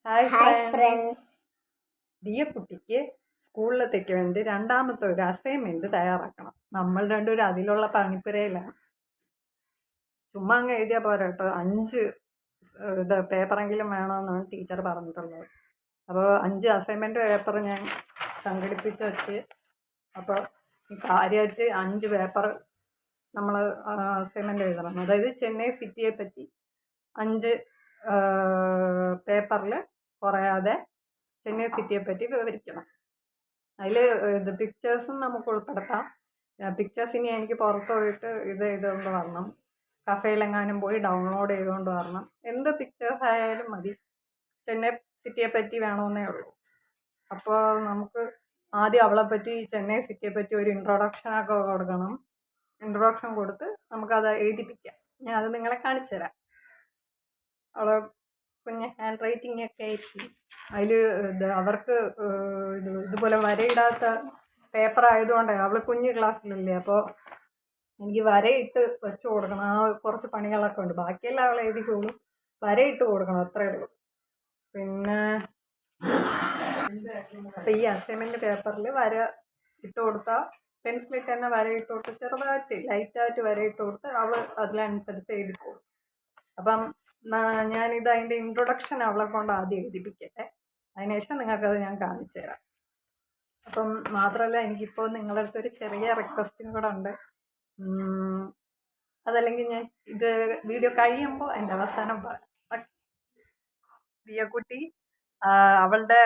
Hi friends. Friends. Diya കുട്ടിക്ക് സ്കൂളിലത്തേക്ക് വേണ്ടി രണ്ടാമത്തെ ഒരു അസൈൻമെന്റ് തയ്യാറാക്കണം. നമ്മൾ രണ്ടുപേരും അതിലുള്ള പണിപ്പുരയിലാണ്. ചുമ്മാ അങ്ങ് എഴുതിയാൽ പോരാ കേട്ടോ, 5 പേപ്പറെങ്കിലും വേണമെന്നാണ് ടീച്ചർ പറഞ്ഞിട്ടുള്ളത്. അപ്പോൾ 5 അസൈൻമെന്റ് പേപ്പർ ഞാൻ സംഘടിപ്പിച്ച് വെച്ച്, അപ്പോൾ കാര്യമായിട്ട് 5 പേപ്പർ നമ്മൾ അസൈൻമെന്റ് എഴുതണം. അതായത് ചെന്നൈ സിറ്റിയെ പറ്റി 5 പേപ്പറിൽ കുറയാതെ ചെന്നൈ സിറ്റിയെ പറ്റി വിവരിക്കണം. അതിൽ പിക്ചേഴ്സും നമുക്ക് ഉൾപ്പെടുത്താം. പിക്ചേഴ്സ് ഇനി എനിക്ക് പുറത്ത് പോയിട്ട് ഇത് ചെയ്തുകൊണ്ട് വരണം, കഫേയിലെങ്ങാനും പോയി ഡൗൺലോഡ് ചെയ്തുകൊണ്ട് വരണം. എന്ത് പിക്ചേഴ്സ് ആയാലും മതി, ചെന്നൈ സിറ്റിയെ പറ്റി വേണമെന്നേ ഉള്ളൂ. അപ്പോൾ നമുക്ക് ആദ്യം അവളെ പറ്റി, ചെന്നൈ സിറ്റിയെ പറ്റി ഒരു ഇൻട്രൊഡക്ഷനൊക്കെ കൊടുക്കണം. ഇൻട്രൊഡക്ഷൻ കൊടുത്ത് നമുക്കത് എഴുതിപ്പിക്കാം. ഞാൻ അത് നിങ്ങളെ കാണിച്ചു തരാം. അവളെ കുഞ്ഞ് ഹാൻഡ് റൈറ്റിംഗ് ഒക്കെ ആയിരിക്കും. അതിൽ അവർക്ക് ഇതുപോലെ വരയിടാത്ത പേപ്പർ ആയതുകൊണ്ട്, അവൾ കുഞ്ഞ് ക്ലാസ്സിലല്ലേ, അപ്പോൾ എനിക്ക് വരയിട്ട് വെച്ച് കൊടുക്കണം. ആ കുറച്ച് പണികളൊക്കെ ഉണ്ട്. ബാക്കിയെല്ലാം അവൾ എഴുതിക്കോളും, വരയിട്ട് കൊടുക്കണം, അത്രയേ ഉള്ളൂ. പിന്നെ അപ്പം ഈ അസൈൻമെൻറ്റ് പേപ്പറിൽ വര ഇട്ട് കൊടുത്താൽ, പെൻസിലിട്ട് തന്നെ വര ഇട്ട് കൊടുത്ത് ചെറുതായിട്ട് ലൈറ്റായിട്ട് വര ഇട്ട് കൊടുത്ത് അവൾ അതിനനുസരിച്ച് എഴുതിക്കോളും. അപ്പം ഞാനിത് അതിൻ്റെ ഇൻട്രൊഡക്ഷൻ അവളെ കൊണ്ട് ആദ്യം എഴുതിപ്പിക്കട്ടെ. അതിനുശേഷം നിങ്ങൾക്കത് ഞാൻ കാണിച്ചു തരാം. അപ്പം മാത്രമല്ല, എനിക്കിപ്പോൾ നിങ്ങളുടെ അടുത്തൊരു ചെറിയ റിക്വസ്റ്റും കൂടെ ഉണ്ട്. അതല്ലെങ്കിൽ ഞാൻ ഇത് വീഡിയോ കഴിയുമ്പോൾ എൻ്റെ അവസാനം പറയാം. ദിയക്കുട്ടി അവളുടെ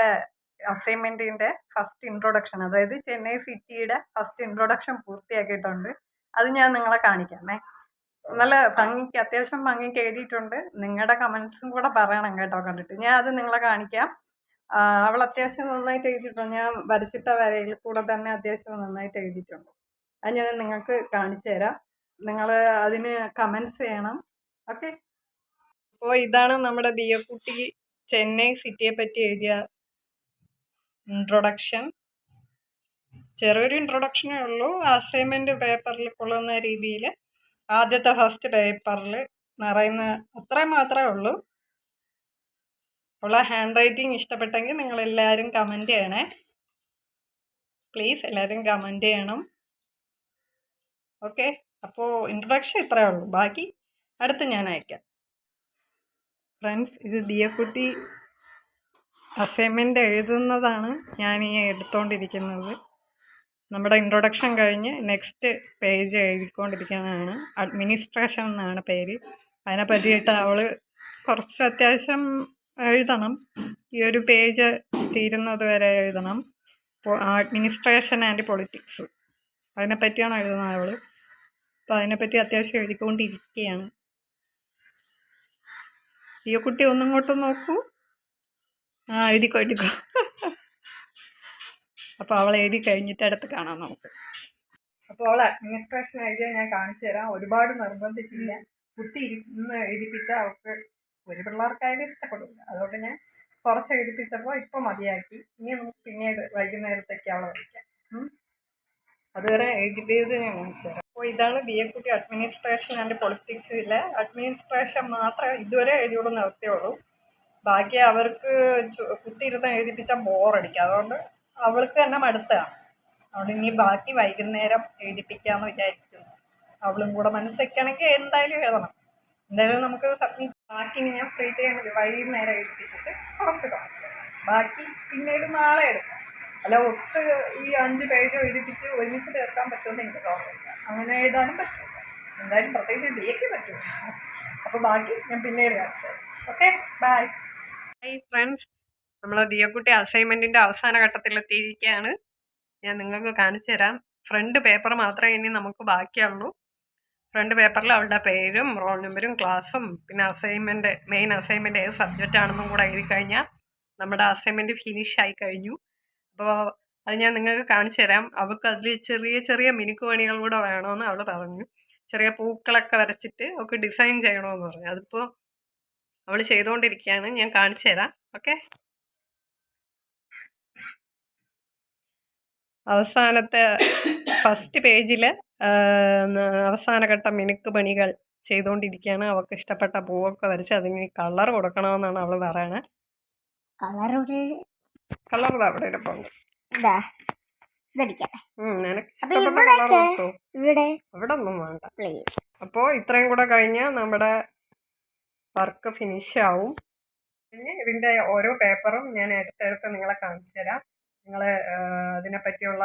അസൈൻമെൻറ്റിൻ്റെ ഫസ്റ്റ് ഇൻട്രൊഡക്ഷൻ, അതായത് ചെന്നൈ സിറ്റിയുടെ ഫസ്റ്റ് ഇൻട്രൊഡക്ഷൻ പൂർത്തിയാക്കിയിട്ടുണ്ട്. അത് ഞാൻ നിങ്ങളെ കാണിക്കാമേ. നല്ല ഭംഗിക്ക്, അത്യാവശ്യം ഭംഗിക്ക് എഴുതിയിട്ടുണ്ട്. നിങ്ങളുടെ കമൻസും കൂടെ പറയണം കേട്ടോ കണ്ടിട്ട്. ഞാൻ അത് നിങ്ങളെ കാണിക്കാം. അവൾ അത്യാവശ്യം നന്നായിട്ട് എഴുതിയിട്ടുണ്ട്. ഞാൻ വരച്ചിട്ട വരയിൽ കൂടെ തന്നെ അത്യാവശ്യം നന്നായിട്ട് എഴുതിയിട്ടുണ്ട്. അത് ഞാൻ നിങ്ങൾക്ക് കാണിച്ചു തരാം. നിങ്ങൾ അതിന് കമൻസ് ചെയ്യണം. ഓക്കെ. അപ്പോൾ ഇതാണ് നമ്മുടെ ദിയക്കുട്ടി ചെന്നൈ സിറ്റിയെ പറ്റി എഴുതിയ ഇൻട്രൊഡക്ഷൻ. ചെറിയൊരു ഇൻട്രൊഡക്ഷനേ ഉള്ളൂ. അസൈൻമെൻറ്റ് പേപ്പറിൽ കൊള്ളുന്ന രീതിയിൽ ആദ്യത്തെ ഫസ്റ്റ് പേപ്പറിൽ നിറയുന്ന അത്രയും മാത്രമേ ഉള്ളൂ. ഉള്ള ഹാൻഡ് റൈറ്റിംഗ് ഇഷ്ടപ്പെട്ടെങ്കിൽ നിങ്ങളെല്ലാവരും കമൻറ്റ് ചെയ്യണേ. പ്ലീസ് എല്ലാവരും കമൻറ്റ് ചെയ്യണം. ഓക്കെ. അപ്പോൾ ഇൻട്രൊഡക്ഷൻ ഇത്രയേ ഉള്ളൂ, ബാക്കി അടുത്ത് ഞാൻ അയക്കാം. ഫ്രണ്ട്സ്, ഇത് ദിയക്കുട്ടി അസൈൻമെൻറ്റ് എഴുതുന്നതാണ് ഞാൻ ഈ എടുത്തുകൊണ്ടിരിക്കുന്നത്. നമ്മുടെ ഇൻട്രൊഡക്ഷൻ കഴിഞ്ഞ് നെക്സ്റ്റ് പേജ് എഴുതിക്കൊണ്ടിരിക്കുന്നതാണ്. അഡ്മിനിസ്ട്രേഷൻ എന്നാണ് പേര്. അതിനെ പറ്റിയിട്ട് അവൾ കുറച്ച് അത്യാവശ്യം എഴുതണം. ഈ ഒരു പേജ് തീരുന്നത് വരെ എഴുതണം. അഡ്മിനിസ്ട്രേഷൻ ആൻഡ് പൊളിറ്റിക്സ്, അതിനെ പറ്റിയാണ് എഴുതുന്നത് അവൾ. അപ്പോൾ അതിനെപ്പറ്റി അത്യാവശ്യം എഴുതിക്കൊണ്ടിരിക്കുകയാണ്. ഈ കുട്ടി ഒന്നിങ്ങോട്ട് നോക്കൂ. എഴുതിക്കോ. അപ്പോൾ അവൾ എഴുതി കഴിഞ്ഞിട്ട് അടുത്ത് കാണാം നമുക്ക്. അപ്പോൾ അവൾ അഡ്മിനിസ്ട്രേഷൻ എഴുതിയാൽ ഞാൻ കാണിച്ചു തരാം. ഒരുപാട് നിർബന്ധിച്ചില്ല, കുത്തി ഇരുന്ന് എഴുതിപ്പിച്ചാൽ അവൾക്ക് ഒരു പിള്ളേർക്കായാലും ഇഷ്ടപ്പെടില്ല. അതുകൊണ്ട് ഞാൻ കുറച്ച് എഴുതിപ്പിച്ചപ്പോൾ ഇപ്പോൾ മതിയാക്കി. ഇനി നമുക്ക് പിന്നീട് വൈകുന്നേരത്തേക്ക് അവളെ വയ്ക്കാം. അതുവരെ എഴുതിയത് ഞാൻ കാണിച്ചു തരാം. അപ്പോൾ ഇതാണ് ദിയക്കുട്ടി അഡ്മിനിസ്ട്രേഷൻ ആൻഡ് പൊളിറ്റിക്സിലെ അഡ്മിനിസ്ട്രേഷൻ മാത്രമേ ഇതുവരെ എഴുതിയോളൂ നിർത്തിയുള്ളൂ. ബാക്കി അവർക്ക് കുത്തിയിരുന്ന് എഴുതിപ്പിച്ചാൽ ബോറടിക്കും. അതുകൊണ്ട് അവൾക്ക് തന്നെ മടുത്തതാണ്. അതുകൊണ്ട് ഇനി ബാക്കി വൈകുന്നേരം എഴുതിപ്പിക്കാമെന്ന് വിചാരിക്കുന്നു. അവളും കൂടെ മനസ്സൊക്കെയാണെങ്കിൽ എന്തായാലും എഴുതണം. എന്തായാലും നമുക്ക് സബ്മിറ്റ്. ബാക്കി ഞാൻ ഫ്രീ ടൈം വൈകുന്നേരം എഴുതിപ്പിച്ചിട്ട് കുറച്ച് ബാക്കി പിന്നീട് നാളെ എടുക്കാം. അല്ല ഒത്ത് ഈ 5 പേജ് എഴുതിപ്പിച്ച് ഒരുമിച്ച് തീർക്കാൻ പറ്റുമെന്ന് എനിക്ക് തോന്നുന്നില്ല. അങ്ങനെ എഴുതാനും പറ്റില്ല. എന്തായാലും പ്രത്യേകിച്ച് ദിയയ്ക്ക് പറ്റില്ല. അപ്പോൾ ബാക്കി ഞാൻ പിന്നീട് കാണിച്ചു. Okay, by. ഹായ് ഫ്രണ്ട്സ്, നമ്മളെ ദിയക്കുട്ടി അസൈൻമെൻറ്റിൻ്റെ അവസാന ഘട്ടത്തിലെത്തിയിരിക്കുകയാണ്. ഞാൻ നിങ്ങൾക്ക് കാണിച്ചു തരാം. ഫ്രണ്ട് പേപ്പർ മാത്രമേ ഇനി നമുക്ക് ബാക്കിയുള്ളൂ. ഫ്രണ്ട് പേപ്പറിൽ അവളുടെ പേരും റോൾ നമ്പരും ക്ലാസ്സും പിന്നെ അസൈൻമെൻറ്റ്, മെയിൻ അസൈൻമെൻറ്റ് ഏത് സബ്ജക്റ്റ് ആണെന്നും കൂടെ എഴുതി കഴിഞ്ഞാൽ നമ്മുടെ അസൈൻമെൻറ്റ് ഫിനിഷ് ആയി കഴിഞ്ഞു. അപ്പോൾ അത് ഞാൻ നിങ്ങൾക്ക് കാണിച്ചു തരാം. അവൾക്ക് അതിൽ ചെറിയ ചെറിയ മിനുക്ക് പണികൾ കൂടെ വേണമെന്ന് അവൾ പറഞ്ഞു. ചെറിയ പൂക്കളൊക്കെ വരച്ചിട്ട് അവൾക്ക് ഡിസൈൻ ചെയ്യണമെന്ന് പറഞ്ഞു. അതിപ്പോൾ അവൾ ചെയ്തുകൊണ്ടിരിക്കുകയാണ്. ഞാൻ കാണിച്ചു തരാം. ഓക്കെ. അവസാനത്തെ ഫസ്റ്റ് പേജിൽ അവസാനഘട്ട മിനുക്ക് പണികൾ ചെയ്തുകൊണ്ടിരിക്കുകയാണ്. അവൾക്ക് ഇഷ്ടപ്പെട്ട പൂവൊക്കെ വരച്ച് അതിന് കളർ കൊടുക്കണമെന്നാണ് അവൾ പറയണത്. കളറോട് കളർ അവിടെ ഇരിപ്പുണ്ട്. ഇതാ ഇതടിക്കട്ടെ. നിനക്ക് അപ്പൊ ഇഷ്ടപ്പെട്ട കളർ എടുത്തോ. ഇവിടെ അവിടെ ഒന്നും വേണ്ട. അപ്പോൾ ഇത്രയും കൂടെ കഴിഞ്ഞാൽ നമ്മുടെ വർക്ക് ഫിനിഷ് ആവും. പിന്നെ ഇതിൻ്റെ ഓരോ പേപ്പറും ഞാൻ എടുത്തെടുത്ത് നിങ്ങളെ കാണിച്ചു തരാം. നിങ്ങൾ അതിനെപ്പറ്റിയുള്ള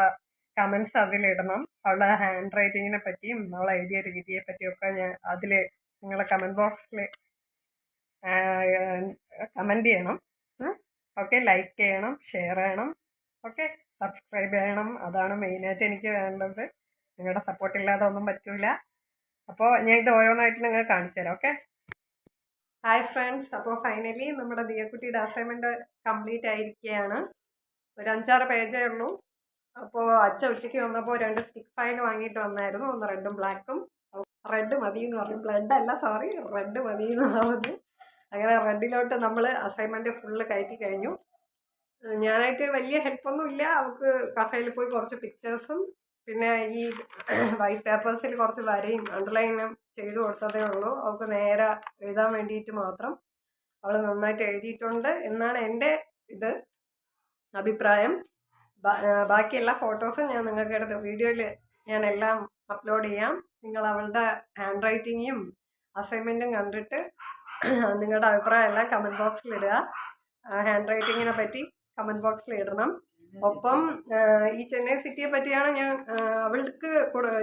കമൻസ് അതിലിടണം. അവളുടെ ഹാൻഡ് റൈറ്റിങ്ങിനെ പറ്റിയും അവൾ എഴുതിയ രീതിയെ പറ്റിയൊക്കെ ഞാൻ അതിൽ നിങ്ങളെ കമൻറ്റ് ബോക്സിൽ കമൻറ്റ് ചെയ്യണം. ഓക്കെ, ലൈക്ക് ചെയ്യണം, ഷെയർ ചെയ്യണം, ഓക്കെ, സബ്സ്ക്രൈബ് ചെയ്യണം. അതാണ് മെയിനായിട്ട് എനിക്ക് വേണ്ടത്. നിങ്ങളുടെ സപ്പോർട്ടില്ലാതെ ഒന്നും പറ്റില്ല. അപ്പോൾ ഞാൻ ഇത് ഓരോന്നായിട്ട് നിങ്ങൾ കാണിച്ചു തരാം. Okay, hi friends. അപ്പോൾ ഫൈനലി നമ്മുടെ ദിയക്കുട്ടിയുടെ അസൈൻമെൻറ്റ് കംപ്ലീറ്റ് ആയിരിക്കുകയാണ്. ഒരു 5-6 പേജേ ഉള്ളൂ. അപ്പോൾ അച്ഛൻ ഉച്ചയ്ക്ക് വന്നപ്പോൾ 2 സ്റ്റിക്ക് ഫയൽ വാങ്ങിയിട്ട് വന്നായിരുന്നു. ഒന്ന് റെഡും ബ്ലാക്കും. റെഡ് മതി എന്ന് പറഞ്ഞു. റെഡ് മതി എന്ന് പറഞ്ഞു. അങ്ങനെ റെഡിലോട്ട് നമ്മൾ അസൈൻമെൻറ്റ് ഫുള്ള് കയറ്റി കഴിഞ്ഞു. ഞാനായിട്ട് വലിയ ഹെൽപ്പൊന്നും ഇല്ല. അവൾക്ക് കഫേയിൽ പോയി കുറച്ച് പിക്ചേഴ്സും പിന്നെ ഈ വൈറ്റ് പേപ്പേഴ്സിൽ കുറച്ച് വരയും അണ്ടർലൈനും ചെയ്തു കൊടുത്തതേ ഉള്ളൂ. അവൾക്ക് നേരെ എഴുതാൻ വേണ്ടിയിട്ട് മാത്രം. അവൾ നന്നായിട്ട് എഴുതിയിട്ടുണ്ട് എന്നാണ് എൻ്റെ അഭിപ്രായം. ബാക്കി എല്ലാ ഫോട്ടോസും ഞാൻ നിങ്ങൾക്ക് എടുത്ത് വീഡിയോയിൽ ഞാൻ എല്ലാം അപ്ലോഡ് ചെയ്യാം. നിങ്ങൾ അവളുടെ ഹാൻഡ് റൈറ്റിങ്ങും അസൈൻമെൻറ്റും കണ്ടിട്ട് നിങ്ങളുടെ അഭിപ്രായം എല്ലാം കമൻറ്റ് ബോക്സിൽ ഇടുക. ഹാൻഡ് റൈറ്റിങ്ങിനെ പറ്റി കമൻറ്റ് ബോക്സിൽ ഇടണം. ഒപ്പം ഈ ചെന്നൈ സിറ്റിയെ പറ്റിയാണ് ഞാൻ അവൾക്ക്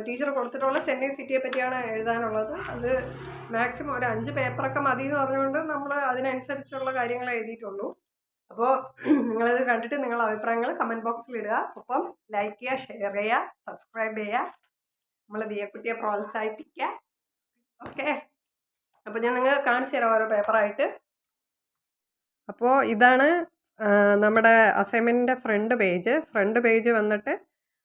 ടീച്ചർ കൊടുത്തിട്ടുള്ള ചെന്നൈ സിറ്റിയെ പറ്റിയാണ് എഴുതാനുള്ളത്. അത് മാക്സിമം ഒരു 5 പേപ്പറൊക്കെ മതി എന്ന് പറഞ്ഞുകൊണ്ട് നമ്മൾ അതിനനുസരിച്ചുള്ള കാര്യങ്ങൾ എഴുതിയിട്ടുള്ളൂ. അപ്പോൾ നിങ്ങളത് കണ്ടിട്ട് നിങ്ങളുടെ അഭിപ്രായങ്ങൾ കമൻറ്റ് ബോക്സിൽ ഇടുക. ഒപ്പം ലൈക്ക് ചെയ്യുക, ഷെയർ ചെയ്യുക, സബ്സ്ക്രൈബ് ചെയ്യുക. നമ്മൾ ദിയക്കുട്ടിയെ പ്രോത്സാഹിപ്പിക്കുക. ഓക്കെ, അപ്പോൾ ഞാൻ നിങ്ങൾ കാണിച്ചു തരാം ഓരോ പേപ്പറായിട്ട്. അപ്പോൾ ഇതാണ് നമ്മുടെ അസൈൻമെൻറ്റിൻ്റെ ഫ്രണ്ട് പേജ് വന്നിട്ട്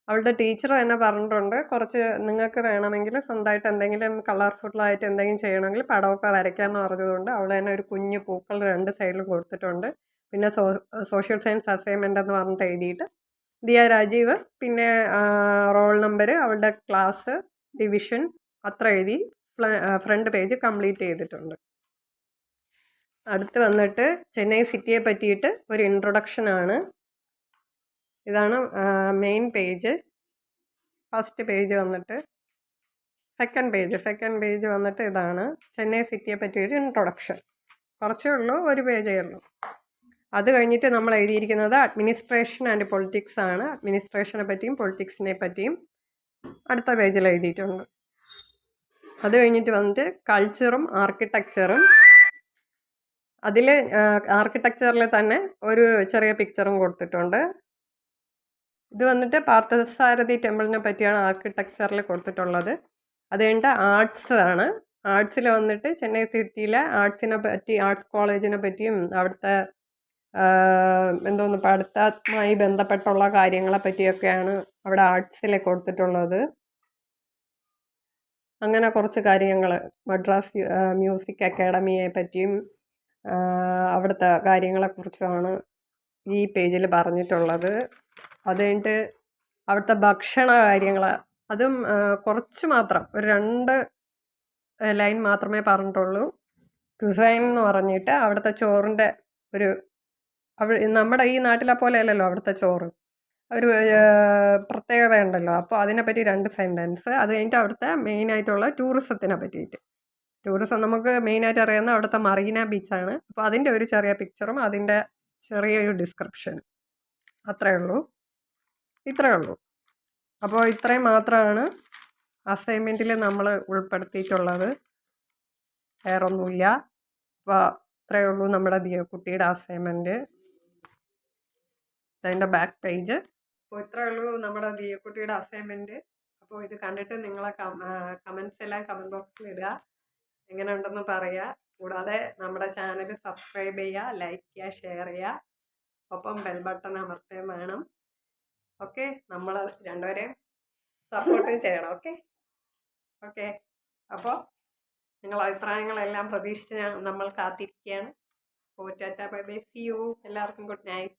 അവളുടെ ടീച്ചർ തന്നെ പറഞ്ഞിട്ടുണ്ട്. കുറച്ച് നിങ്ങൾക്ക് വേണമെങ്കിൽ സ്വന്തമായിട്ട് എന്തെങ്കിലും കളർഫുള്ളായിട്ട് എന്തെങ്കിലും ചെയ്യണമെങ്കിൽ പടമൊക്കെ വരയ്ക്കാമെന്ന് പറഞ്ഞതുകൊണ്ട് അവൾ തന്നെ ഒരു കുഞ്ഞു പൂക്കൾ 2 സൈഡിലും കൊടുത്തിട്ടുണ്ട്. പിന്നെ സോഷ്യൽ സയൻസ് അസൈൻമെൻ്റ് എന്ന് പറഞ്ഞിട്ട് എഴുതിയിട്ട് ദിയ രാജീവ്, പിന്നെ റോൾ നമ്പർ, അവളുടെ ക്ലാസ്, ഡിവിഷൻ അത്ര എഴുതി ഫ്രണ്ട് പേജ് കംപ്ലീറ്റ് ചെയ്തിട്ടുണ്ട്. അടുത്ത് വന്നിട്ട് ചെന്നൈ സിറ്റിയെ പറ്റിയിട്ട് ഒരു ഇൻട്രൊഡക്ഷനാണ്. ഇതാണ് മെയിൻ പേജ്. ഫസ്റ്റ് പേജ് വന്നിട്ട് സെക്കൻഡ് പേജ് വന്നിട്ട് ഇതാണ് ചെന്നൈ സിറ്റിയെ പറ്റിയൊരു ഇൻട്രൊഡക്ഷൻ. കുറച്ചേ ഉള്ളൂ, ഒരു പേജേ ഉള്ളൂ. അത് കഴിഞ്ഞിട്ട് നമ്മൾ എഴുതിയിരിക്കുന്നത് അഡ്മിനിസ്ട്രേഷൻ ആൻഡ് പൊളിറ്റിക്സ് ആണ്. അഡ്മിനിസ്ട്രേഷനെ പറ്റിയും പൊളിറ്റിക്സിനെ പറ്റിയും അടുത്ത പേജിൽ എഴുതിയിട്ടുണ്ട്. അത് കഴിഞ്ഞിട്ട് വന്നിട്ട് കൾച്ചറും ആർക്കിടെക്ചറും. അതിൽ ആർക്കിടെക്ചറിൽ തന്നെ ഒരു ചെറിയ പിക്ചറും കൊടുത്തിട്ടുണ്ട്. ഇത് വന്നിട്ട് പാർത്ഥസാരഥി ടെമ്പിളിനെ പറ്റിയാണ് ആർക്കിടെക്ചറിൽ കൊടുത്തിട്ടുള്ളത്. അത് കഴിഞ്ഞിട്ട് ആർട്സ് ആണ്. ആർട്സിൽ വന്നിട്ട് ചെന്നൈ സിറ്റിയിലെ ആർട്സിനെ പറ്റി, ആർട്സ് കോളേജിനെ പറ്റിയും അവിടുത്തെ പഠിത്തവുമായി ബന്ധപ്പെട്ടുള്ള കാര്യങ്ങളെ പറ്റിയൊക്കെയാണ് അവിടെ ആർട്സിൽ കൊടുത്തിട്ടുള്ളത്. അങ്ങനെ കുറച്ച് കാര്യങ്ങൾ മദ്രാസ് മ്യൂസിക് അക്കാഡമിയെ പറ്റിയും അവിടുത്തെ കാര്യങ്ങളെക്കുറിച്ചുമാണ് ഈ പേജിൽ പറഞ്ഞിട്ടുള്ളത്. അത് കഴിഞ്ഞിട്ട് അവിടുത്തെ ഭക്ഷണ കാര്യങ്ങൾ, അതും കുറച്ച് മാത്രം, ഒരു 2 ലൈൻ മാത്രമേ പറഞ്ഞിട്ടുള്ളൂ. ക്യുസൈൻ എന്ന് പറഞ്ഞിട്ട് അവിടുത്തെ ചോറിൻ്റെ ഒരു നമ്മുടെ ഈ നാട്ടിലെ പോലെ അല്ലല്ലോ അവിടുത്തെ ചോറ്, ഒരു പ്രത്യേകത ഉണ്ടല്ലോ. അപ്പോൾ അതിനെപ്പറ്റി 2 സെൻറ്റൻസ്. അത് കഴിഞ്ഞിട്ട് അവിടുത്തെ മെയിനായിട്ടുള്ള ടൂറിസത്തിനെ പറ്റിയിട്ട്. ടൂറിസം നമുക്ക് മെയിനായിട്ട് അറിയുന്ന അവിടുത്തെ മറീന ബീച്ചാണ്. അപ്പോൾ അതിൻ്റെ ഒരു ചെറിയ പിക്ചറും അതിൻ്റെ ചെറിയൊരു ഡിസ്ക്രിപ്ഷനും. ഇത്രയേ ഉള്ളൂ. അപ്പോൾ ഇത്രയും മാത്രമാണ് അസൈൻമെൻറ്റിൽ നമ്മൾ ഉൾപ്പെടുത്തിയിട്ടുള്ളത്. വേറൊന്നുമില്ല. അപ്പോൾ ഇത്രയേ ഉള്ളൂ നമ്മുടെ ദിയക്കുട്ടിയുടെ അസൈൻമെൻറ്റ്. അതിൻ്റെ ബാക്ക് പേജ്. അപ്പോൾ ഇത്രയേ ഉള്ളൂ നമ്മുടെ ദിയക്കുട്ടിയുടെ അസൈൻമെൻറ്റ്. അപ്പോൾ ഇത് കണ്ടിട്ട് നിങ്ങളെ കമൻസ് എല്ലാം കമൻറ്റ് ബോക്സിൽ ഇടുക. എങ്ങനെ ഉണ്ടെന്ന് പറയുക. കൂടാതെ നമ്മുടെ ചാനൽ സബ്സ്ക്രൈബ് ചെയ്യുക, ലൈക്ക് ചെയ്യുക, ഷെയർ ചെയ്യുക. ഒപ്പം ബെൽ ബട്ടൺ അമർത്തുകയും വേണം. ഓക്കെ, നമ്മൾ രണ്ടുപേരെയും സപ്പോർട്ട് ചെയ്യണം. ഓക്കെ. അപ്പോൾ നിങ്ങളുടെ അഭിപ്രായങ്ങളെല്ലാം പ്രതീക്ഷിച്ച് നമ്മൾ കാത്തിരിക്കുകയാണ്. Tata bye bye, see you. എല്ലാവർക്കും ഗുഡ് നൈറ്റ്.